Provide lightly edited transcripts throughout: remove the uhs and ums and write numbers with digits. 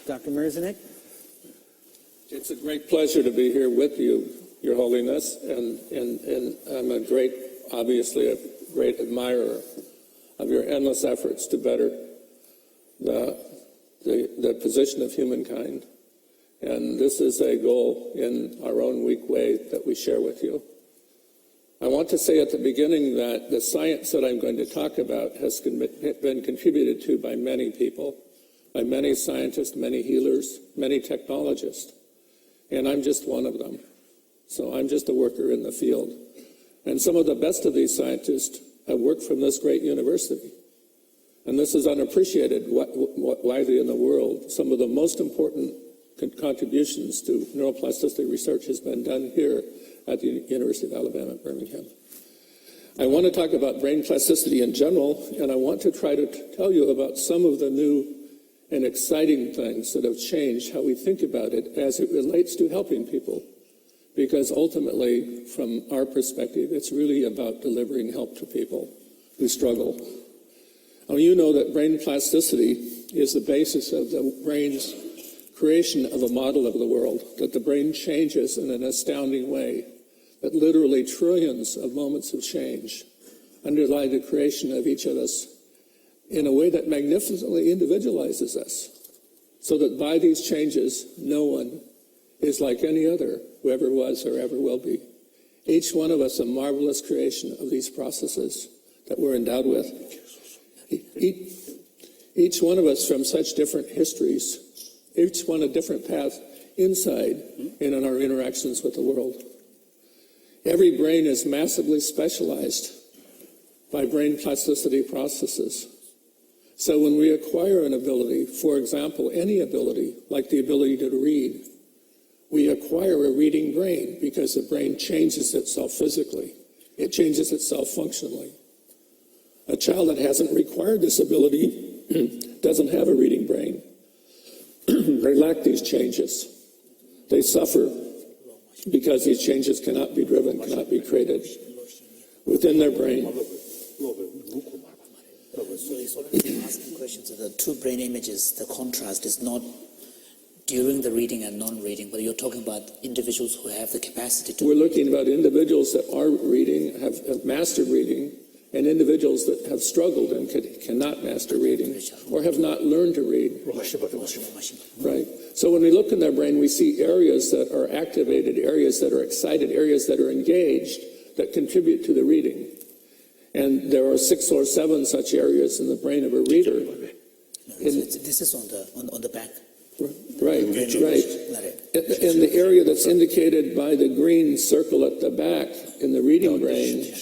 Dr. Merzenich? It's a great pleasure to be here with you, Your Holiness, and I'm obviously a great admirer of your endless efforts to better the position of humankind. And this is a goal in our own weak way that we share with you. I want to say at the beginning that the science that I'm going to talk about has been contributed to by many people, by many scientists, many healers, many technologists. And I'm just one of them. So I'm just a worker in the field. And some of the best of these scientists have worked from this great university. And this is unappreciated widely in the world. Some of the most important contributions to neuroplasticity research has been done here at the University of Alabama at Birmingham. I want to talk about brain plasticity in general, and I want to try to tell you about some of the new and exciting things that have changed how we think about it as it relates to helping people. Because ultimately, from our perspective, it's really about delivering help to people who struggle. Now, you know that brain plasticity is the basis of the brain's creation of a model of the world, that the brain changes in an astounding way, that literally trillions of moments of change underlie the creation of each of us in a way that magnificently individualizes us, so that by these changes, no one is like any other who ever was or ever will be. Each one of us a marvelous creation of these processes that we're endowed with. Each one of us from such different histories, each one a different path inside and in our interactions with the world. Every brain is massively specialized by brain plasticity processes. So when we acquire an ability, for example, any ability, like the ability to read, we acquire a reading brain because the brain changes itself physically. It changes itself functionally. A child that hasn't required this ability doesn't have a reading brain. They lack these changes. They suffer because these changes cannot be driven, cannot be created within their brain. So you're sort of asking questions of the two brain images. The contrast is not during the reading and non-reading, but you're talking about individuals who have the capacity to... We're looking about individuals that are reading, have mastered reading, and individuals that have struggled and cannot master reading or have not learned to read. Right. So when we look in their brain, we see areas that are activated, areas that are excited, areas that are engaged that contribute to the reading. And there are 6 or 7 such areas in the brain of a reader. This is on the back. Right, right. And the area that's indicated by the green circle at the back in the reading brain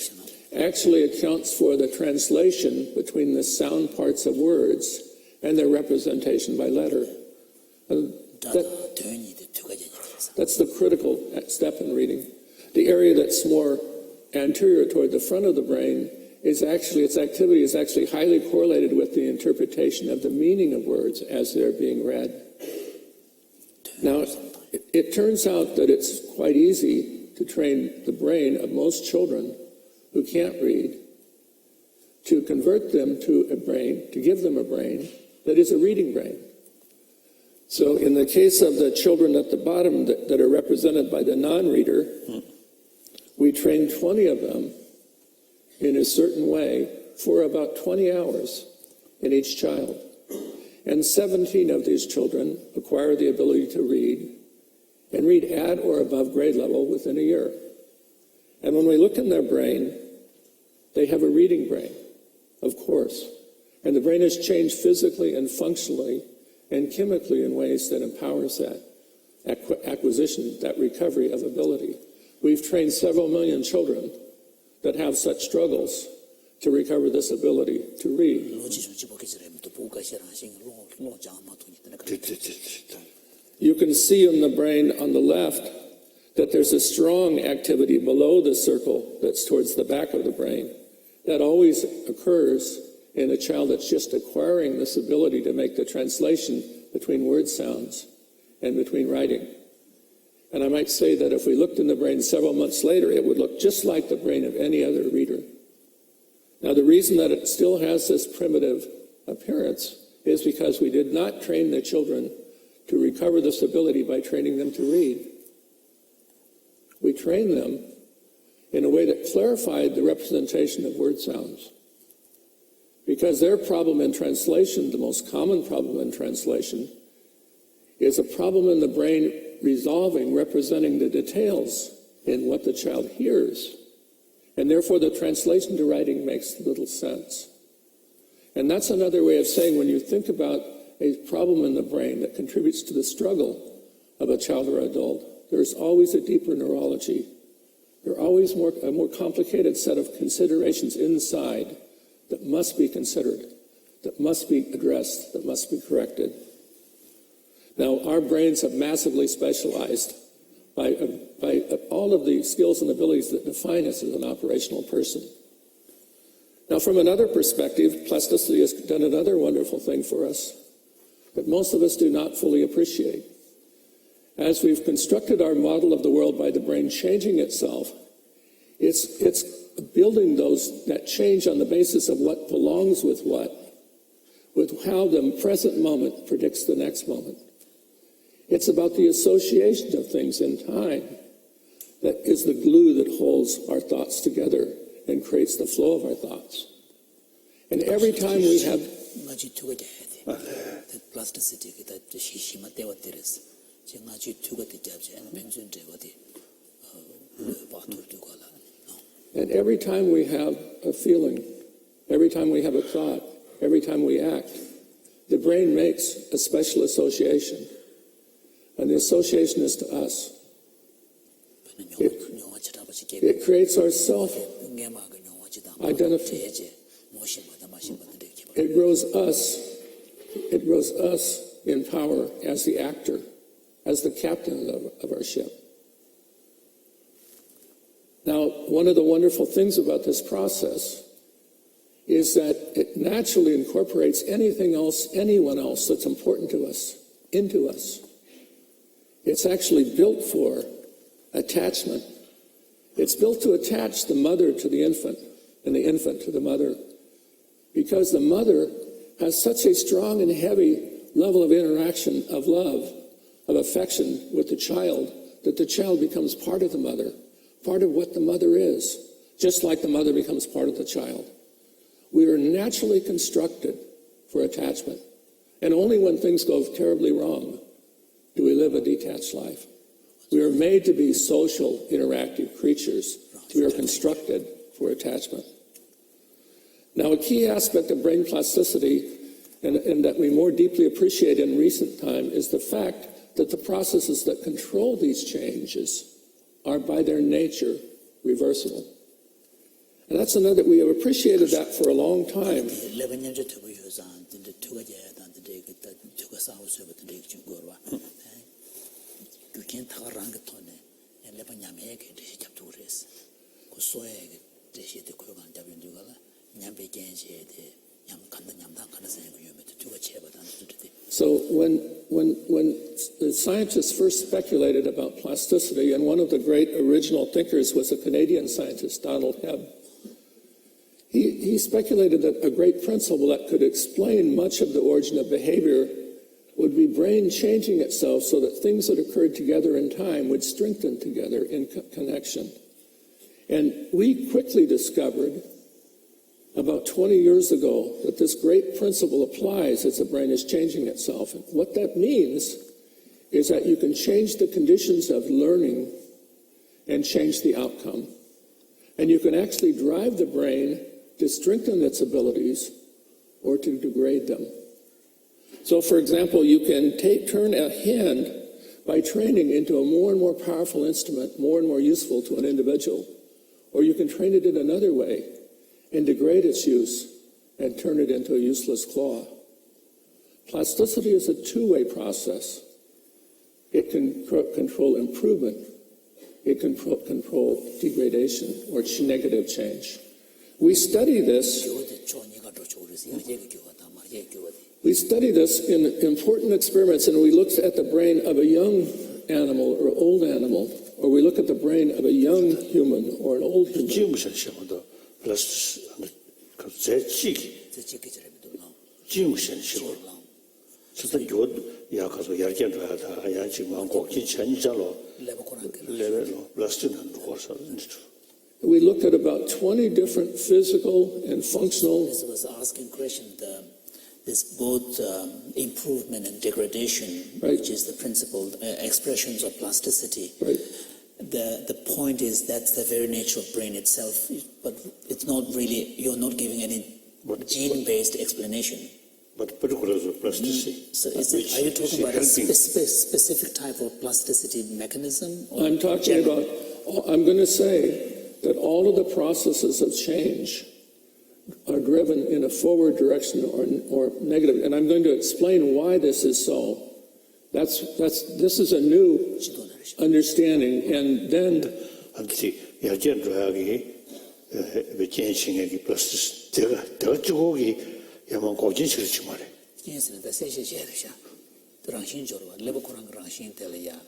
actually accounts for the translation between the sound parts of words and their representation by letter. That's the critical step in reading. The area that's more anterior toward the front of the brain is actually, its activity is actually highly correlated with the interpretation of the meaning of words as they're being read. Now, it turns out that it's quite easy to train the brain of most children who can't read, to convert them to a brain, to give them a brain that is a reading brain. So in the case of the children at the bottom that are represented by the non-reader, we train 20 of them in a certain way for about 20 hours in each child. And 17 of these children acquire the ability to read, and read at or above grade level within a year. And when we look in their brain, they have a reading brain, of course. And the brain has changed physically and functionally and chemically in ways that empowers that acquisition, that recovery of ability. We've trained several million children that have such struggles to recover this ability to read. You can see in the brain on the left that there's a strong activity below the circle that's towards the back of the brain that always occurs in a child that's just acquiring this ability to make the translation between word sounds and between writing. And I might say that if we looked in the brain several months later, it would look just like the brain of any other reader. Now, the reason that it still has this primitive appearance is because we did not train the children to recover this ability by training them to read. We train them in a way that clarified the representation of word sounds. Because their problem in translation, the most common problem in translation, is a problem in the brain resolving, representing the details in what the child hears. And therefore the translation to writing makes little sense. And that's another way of saying when you think about a problem in the brain that contributes to the struggle of a child or adult, there's always a deeper neurology. There are always a more complicated set of considerations inside that must be considered, that must be addressed, that must be corrected. Now, our brains have massively specialized by all of the skills and abilities that define us as an operational person. Now, from another perspective, plasticity has done another wonderful thing for us that most of us do not fully appreciate. As we've constructed our model of the world by the brain changing itself, it's building that change on the basis of what belongs with how the present moment predicts the next moment. It's about the association of things in time that is the glue that holds our thoughts together and creates the flow of our thoughts. And every time we have plasticity, and every time we have a feeling, every time we have a thought, every time we act, the brain makes a special association. And the association is to us. It creates our self-identification. It grows us in power as the actor, as the captain of our ship. Now, one of the wonderful things about this process is that it naturally incorporates anything else, anyone else that's important to us, into us. It's actually built for attachment. It's built to attach the mother to the infant and the infant to the mother, because the mother has such a strong and heavy level of interaction, of love, of affection with the child, that the child becomes part of the mother, part of what the mother is, just like the mother becomes part of the child. We are naturally constructed for attachment, and only when things go terribly wrong do we live a detached life. We are made to be social, interactive creatures. We are constructed for attachment. Now, a key aspect of brain plasticity, and that we more deeply appreciate in recent time, is the fact that the processes that control these changes are by their nature reversible. And that's another, we have appreciated that for a long time. So when the scientists first speculated about plasticity, and one of the great original thinkers was a Canadian scientist, Donald Hebb, he speculated that a great principle that could explain much of the origin of behavior would be brain changing itself so that things that occurred together in time would strengthen together in connection. And we quickly discovered about 20 years ago that this great principle applies as the brain is changing itself. And what that means is that you can change the conditions of learning and change the outcome. And you can actually drive the brain to strengthen its abilities or to degrade them. So, for example, you can turn a hand by training into a more and more powerful instrument, more and more useful to an individual. Or you can train it in another way and degrade its use and turn it into a useless claw. Plasticity is a two-way process. It can control improvement. It can control degradation or negative change. We study this in important experiments, and we looked at the brain of a young animal or old animal, or we look at the brain of a young human or an old human. 야 가서 열견 줘야다. 야 지금 꼭지 전자로 레벨로 플라스틱은 누구서 We looked at about 20 different physical and functional. This was asking question. This both improvement and degradation, Right. which is the principal expressions of plasticity. Right. The point is that's the very nature of brain itself, but it's not really. You're not giving any gene-based explanation. But particularly plasticity. So are you talking about a specific type of plasticity mechanism? Or I'm talking about, I'm going to say that all of the processes of change are driven in a forward direction or negative. And I'm going to explain why this is so. This is a new understanding. And then 열견 줘야기 베젠싱의 플라스틱 더 주고기 야만 꼭지 싫지 말해. Yes, the session share. The Rangshin Joro, Lebacoran Rangshin Telia,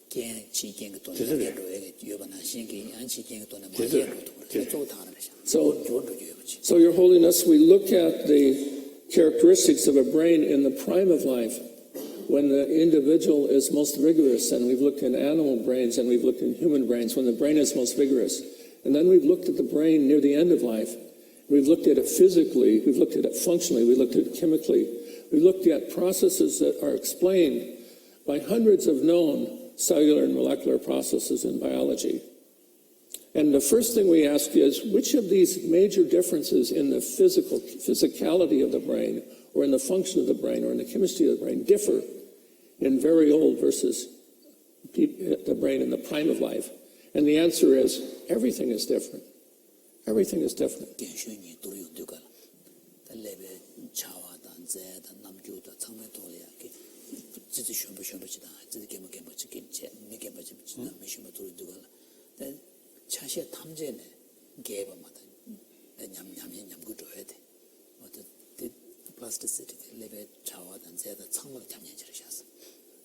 Ken Chi King to Yobana Shinki, and Chi King to So, Your Holiness, we look at the characteristics of a brain in the prime of life, when the individual is most vigorous, and we've looked in animal brains and we've looked in human brains, when the brain is most vigorous. And then we've looked at the brain near the end of life. We've looked at it physically, we've looked at it functionally, we looked at it chemically. We looked at processes that are explained by hundreds of known cellular and molecular processes in biology. And the first thing we ask is, which of these major differences in the physicality of the brain, or in the function of the brain, or in the chemistry of the brain differ in very old versus the brain in the prime of life? And the answer is, everything is different. Everything is different.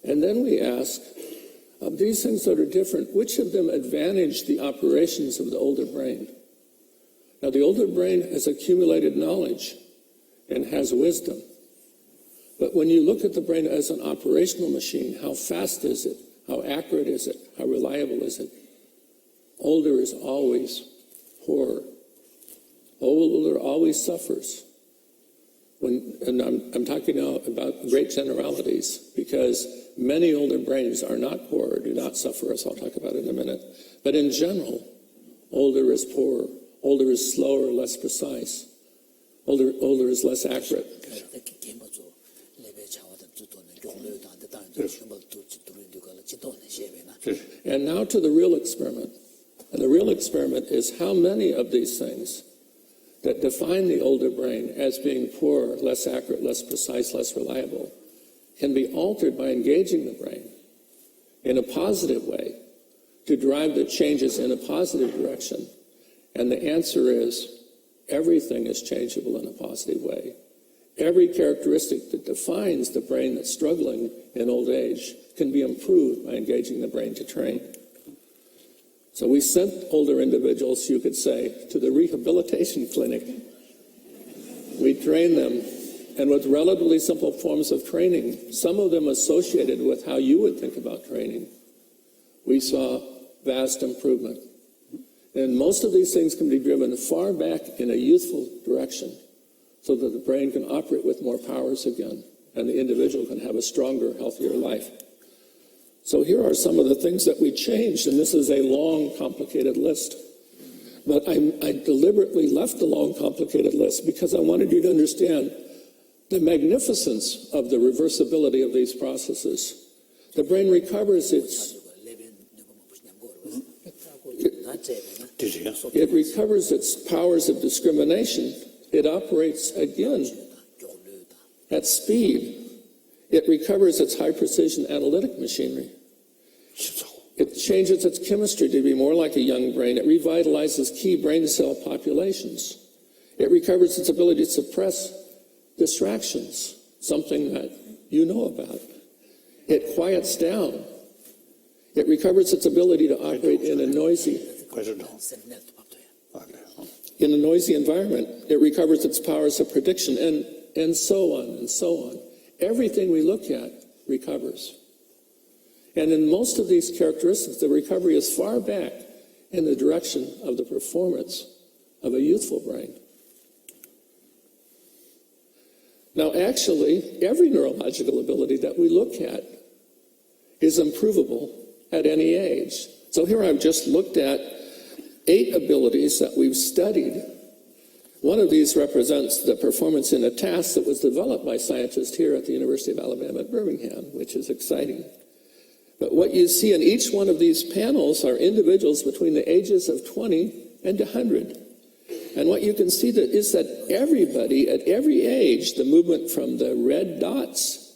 And then we ask, of these things that are different, which of them advantage the operations of the older brain? Now, the older brain has accumulated knowledge and has wisdom. But when you look at the brain as an operational machine, how fast is it? How accurate is it? How reliable is it? Older is always poorer. Older always suffers. And I'm talking now about great generalities, because many older brains are not poorer, do not suffer, as I'll talk about in a minute. But in general, older is poorer. Older is slower, less precise. Older is less accurate. And now to the real experiment. And the real experiment is how many of these things that define the older brain as being poorer, less accurate, less precise, less reliable, can be altered by engaging the brain in a positive way to drive the changes in a positive direction. And the answer is, everything is changeable in a positive way. Every characteristic that defines the brain that's struggling in old age can be improved by engaging the brain to train. So we sent older individuals, you could say, to the rehabilitation clinic. We trained them, and with relatively simple forms of training, some of them associated with how you would think about training, we saw vast improvement. And most of these things can be driven far back in a youthful direction so that the brain can operate with more powers again and the individual can have a stronger, healthier life. So here are some of the things that we changed, and this is a long, complicated list. But I deliberately left the long, complicated list because I wanted you to understand the magnificence of the reversibility of these processes. The brain recovers its powers of discrimination. It operates again at speed. It recovers its high-precision analytic machinery. It changes its chemistry to be more like a young brain. It revitalizes key brain cell populations. It recovers its ability to suppress distractions, something that you know about. It quiets down. It recovers its ability to operate in a noisy environment. It recovers its powers of prediction, and so on and so on. Everything we look at recovers. And in most of these characteristics, the recovery is far back in the direction of the performance of a youthful brain. Now, actually, every neurological ability that we look at is improvable at any age. So here I've just looked at 8 abilities that we've studied. One of these represents the performance in a task that was developed by scientists here at the University of Alabama at Birmingham, which is exciting. But what you see in each one of these panels are individuals between the ages of 20 and 100. And what you can see is that everybody at every age, the movement from the red dots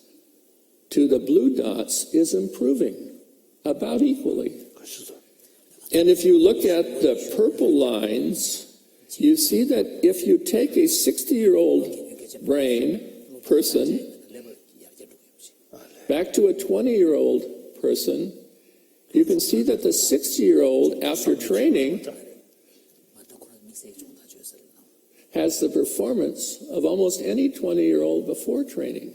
to the blue dots is improving about equally. And if you look at the purple lines, you see that if you take a 60-year-old brain person back to a 20-year-old person, you can see that the 60-year-old, after training, has the performance of almost any 20-year-old before training.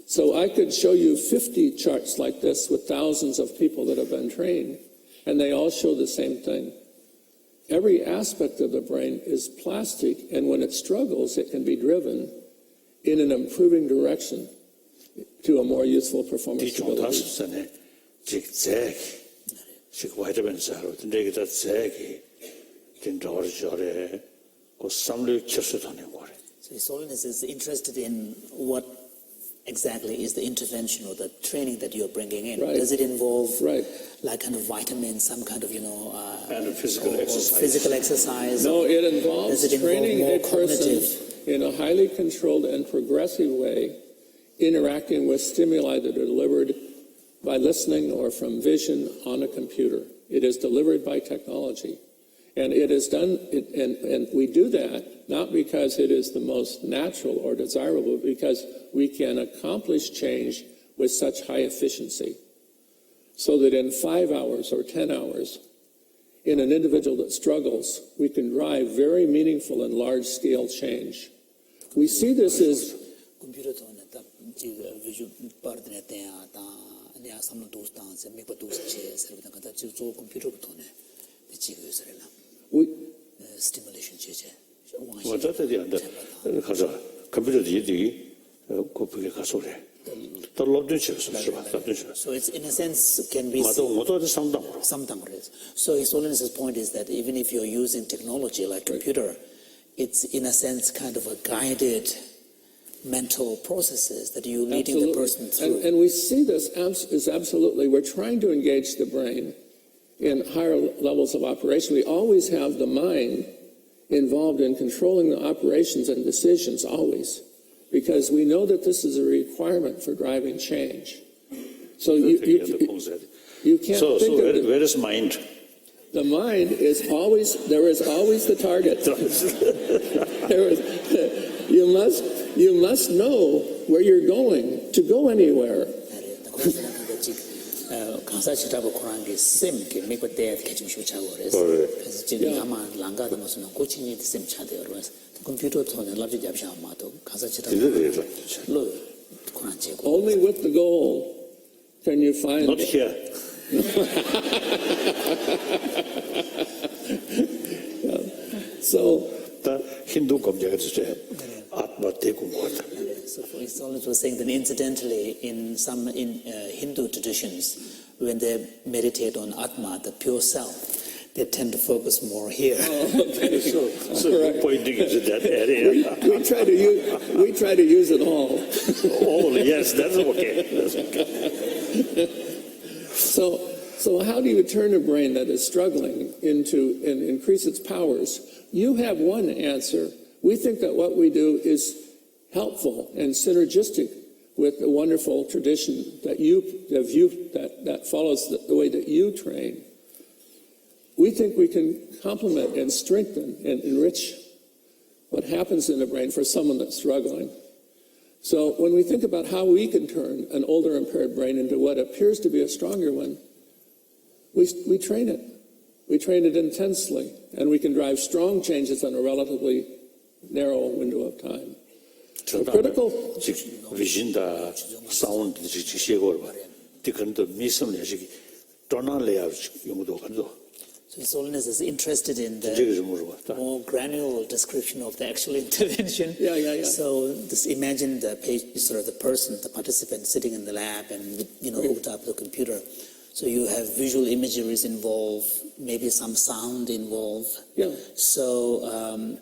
So I could show you 50 charts like this with thousands of people that have been trained, and they all show the same thing. Every aspect of the brain is plastic, and when it struggles, it can be driven in an improving direction to a more useful performance ability. So His Holiness is interested in what exactly is the intervention or the training that you're bringing in. Right. Does it involve Right. like kind of vitamins, some kind of, And physical exercise. physical exercise? No, it involves Does it involve training more a person cognitive? in a highly controlled and progressive way, interacting with stimuli that are delivered by listening or from vision on a computer. It is delivered by technology. And it is done, and we do that not because it is the most natural or desirable, but because we can accomplish change with such high efficiency. So that in 5 hours or 10 hours, in an individual that struggles, we can drive very meaningful and large-scale change. We see this as stimulation. So it's in a sense can be so His Holiness's point is that even if you're using technology like computer, it's in a sense kind of a guided mental processes that you're leading the person through. And we see this as absolutely, we're trying to engage the brain in higher levels of operation. We always have the mind involved in controlling the operations and decisions, always, because we know that this is a requirement for driving change. So you can't think of where is mind? the mind is always, there is always the target. You must know where you're going to go anywhere. Only with the goal can you find. Not here. So The Hindu Atma So His Holiness was saying that incidentally, in some Hindu traditions, when they meditate on Atma, the pure self, they tend to focus more here. okay. So you're pointing into that area. We try to use it all. Oh, yes, that's okay. That's okay. So how do you turn a brain that is struggling into and increase its powers? You have one answer. We think that what we do is helpful and synergistic with the wonderful tradition that follows the way that you train. We think we can complement and strengthen and enrich what happens in the brain for someone that's struggling. So when we think about how we can turn an older impaired brain into what appears to be a stronger one, we train it. We train it intensely, and we can drive strong changes on a relatively narrow window of time. The critical vision다 사운드 시시고 봐. 디컨도 미섬을 하시기 도나래야 용도 간도. So His Holiness is interested in the more granular description of the actual intervention. Yeah. So just imagine the sort of the person, the participant sitting in the lab and hooked up to the computer. So you have visual imageries involved, maybe some sound involved. Yeah. So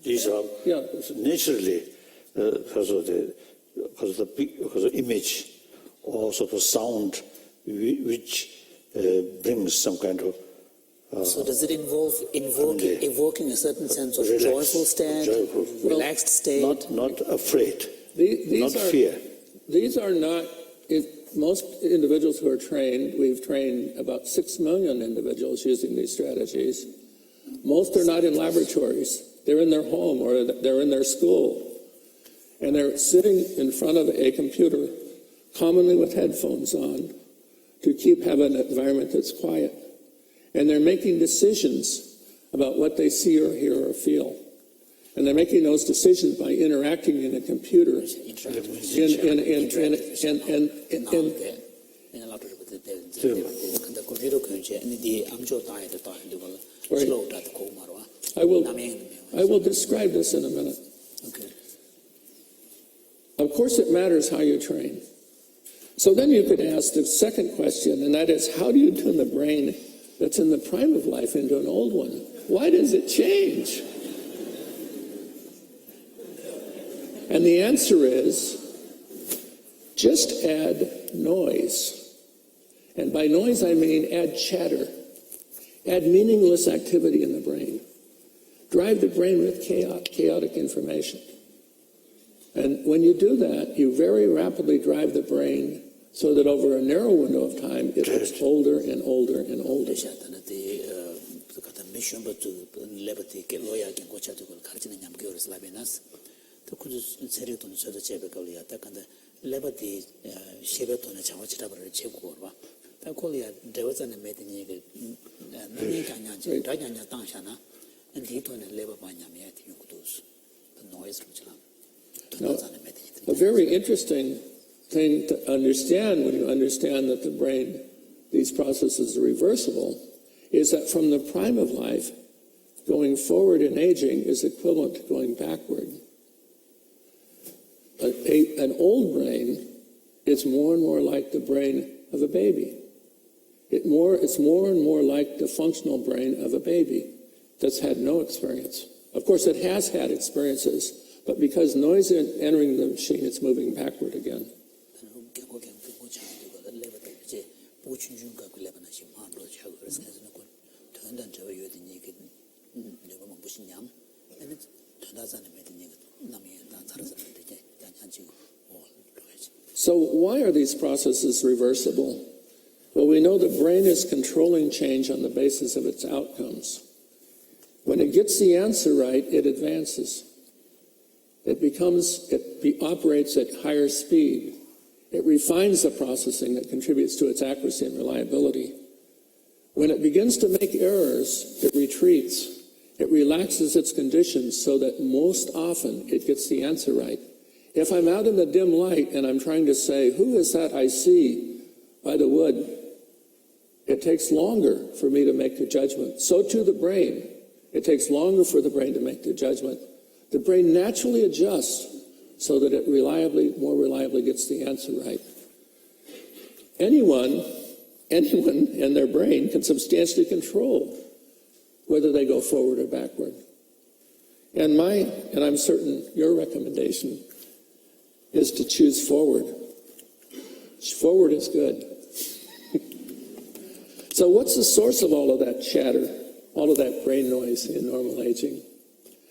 these are naturally because of the image, also the sound, which brings some kind of. So does it involve evoking a certain sense of joyful state, relaxed state? Not afraid, not fear. These are not. Most individuals who are trained, we've trained about 6 million individuals using these strategies. Most are not in laboratories. They're in their home or they're in their school. And they're sitting in front of a computer, commonly with headphones on, to have an environment that's quiet. And they're making decisions about what they see or hear or feel. And they're making those decisions by interacting in a computer. I will describe this in a minute. Okay. Of course, it matters how you train. So then you could ask the second question, and that is, how do you turn the brain that's in the prime of life into an old one? Why does it change? And the answer is, just add noise. And by noise, I mean add chatter. Add meaningless activity in the brain. Drive the brain with chaotic information. And when you do that, you very rapidly drive the brain so that over a narrow window of time, it gets older and older and older. Now, a very interesting thing to understand when you understand that the brain, these processes are reversible, is that from the prime of life, going forward in aging is equivalent to going backward. An old brain is more and more like the brain of a baby. It's more and more like the functional brain of a baby that's had no experience. Of course, it has had experiences, but because noise is entering the machine, it's moving backward again. So why are these processes reversible? Well, we know the brain is controlling change on the basis of its outcomes. When it gets the answer right, it advances. It operates at higher speed. It refines the processing that contributes to its accuracy and reliability. When it begins to make errors, it retreats. It relaxes its conditions so that most often it gets the answer right. If I'm out in the dim light and I'm trying to say, who is that I see by the wood? It takes longer for me to make the judgment. So too the brain. It takes longer for the brain to make the judgment. The brain naturally adjusts so that it more reliably gets the answer right. Anyone in their brain can substantially control whether they go forward or backward. And I'm certain your recommendation is to choose forward. Forward is good. So what's the source of all of that chatter, all of that brain noise in normal aging?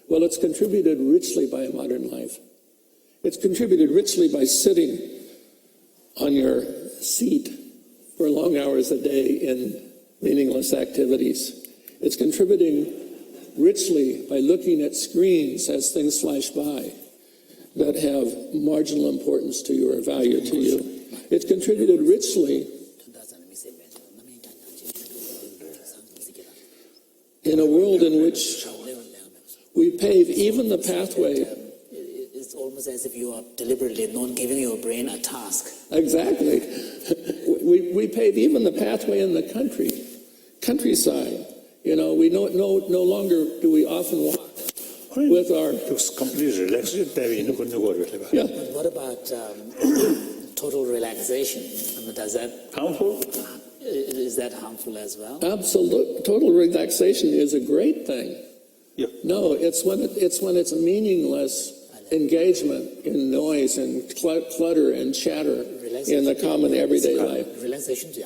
Well, it's contributed richly by modern life. It's contributed richly by sitting on your seat for long hours a day in meaningless activities. It's contributing richly by looking at screens as things flash by that have marginal importance to you or value to you. It's contributed richly in a world in which we pave even the pathway. It's almost as if you are deliberately not giving your brain a task. Exactly. We pave even the pathway in the countryside. You know, we no longer do we often walk with our... completely relaxed. Yeah. But what about total relaxation? I mean, does that... Harmful? Is that harmful as well? Absolute. Total relaxation is a great thing. Yeah. No, it's when it's meaningless engagement in noise and clutter and chatter in the common everyday life. Relaxation is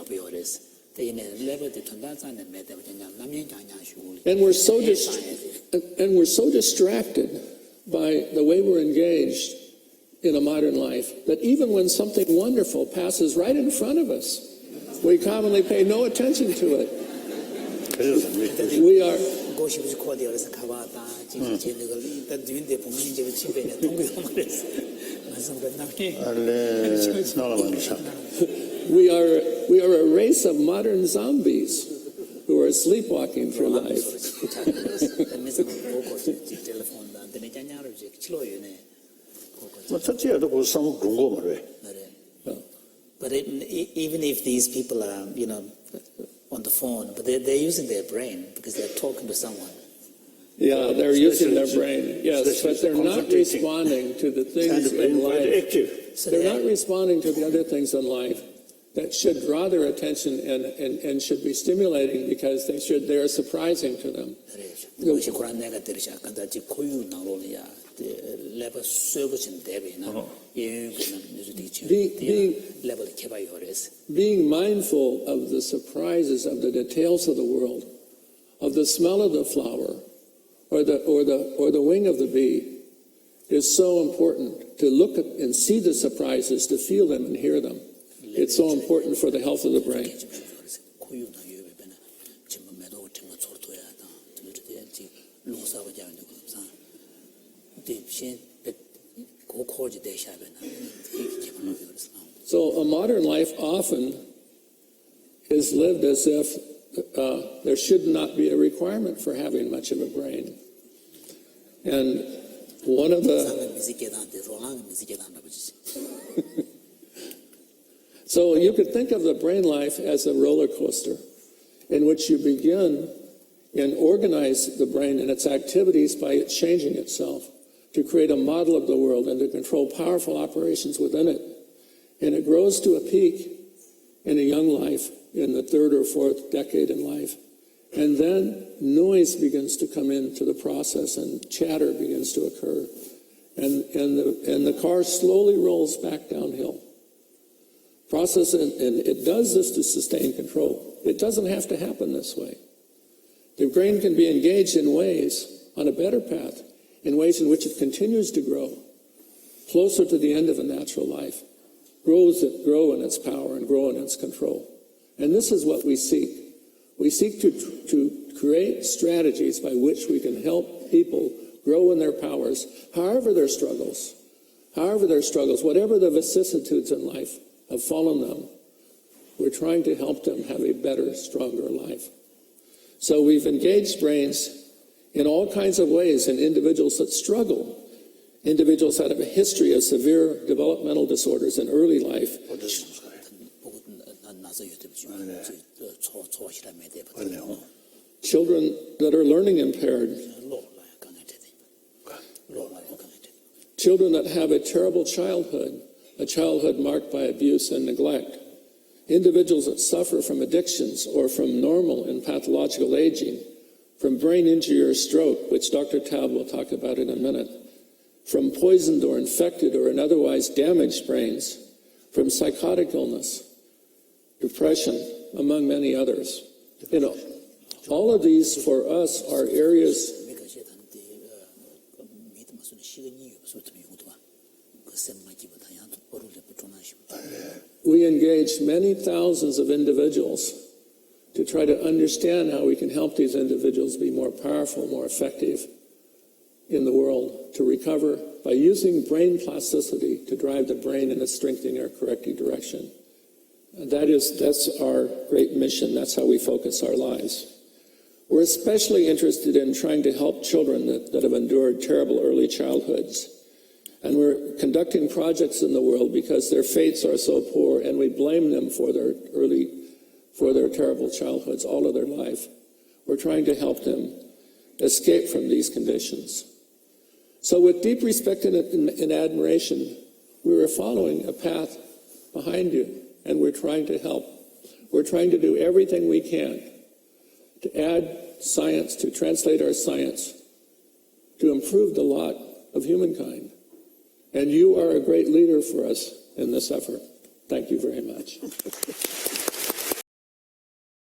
And we're so distracted by the way we're engaged in a modern life that even when something wonderful passes right in front of us, we commonly pay no attention to it. We are... We are a race of modern zombies who are sleepwalking through life. But even if these people are, you know, on the phone, but they're using their brain because they're talking to someone. Yeah, they're using their brain, yes, but they're not responding to the things in life. So they're not responding to the other things in life that should draw their attention and should be stimulating because they are surprising to them. Being mindful of the surprises, of the details of the world, of the smell of the flower, or the wing of the bee, is so important. To look at and see the surprises, to feel them and hear them. It's so important for the health of the brain. So a modern life often is lived as if there should not be a requirement for having much of a brain. And one of the... So you could think of the brain life as a roller coaster in which you begin and organize the brain and its activities by it changing itself to create a model of the world and to control powerful operations within it. And it grows to a peak in a young life, in the third or fourth decade in life. And then noise begins to come into the process and chatter begins to occur. And the car slowly rolls back downhill. Process, and it does this to sustain control. It doesn't have to happen this way. The brain can be engaged in ways, on a better path, in ways in which it continues to grow, closer to the end of a natural life, grow in its power and grow in its control. And this is what we seek. We seek to create strategies by which we can help people grow in their powers, however their struggles, whatever the vicissitudes in life have fallen them. We're trying to help them have a better, stronger life. So we've engaged brains in all kinds of ways in individuals that struggle, individuals that have a history of severe developmental disorders in early life. Children that are learning impaired. Children that have a terrible childhood, a childhood marked by abuse and neglect. Individuals that suffer from addictions or from normal and pathological aging, from brain injury or stroke, which Dr. Taub will talk about in a minute, from poisoned or infected or otherwise damaged brains, from psychotic illness, depression, among many others. You know, all of these for us are areas we engage many thousands of individuals to try to understand how we can help these individuals be more powerful, more effective in the world, to recover by using brain plasticity to drive the brain in a strengthening or correcting direction. And that's our great mission. That's how we focus our lives. We're especially interested in trying to help children that have endured terrible early childhoods. And we're conducting projects in the world because their fates are so poor, and we blame them for their terrible childhoods all of their life. We're trying to help them escape from these conditions. So with deep respect and admiration, we were following a path behind you, and we're trying to help. We're trying to do everything we can to add science, to translate our science, to improve the lot of humankind. And you are a great leader for us in this effort. Thank you very much.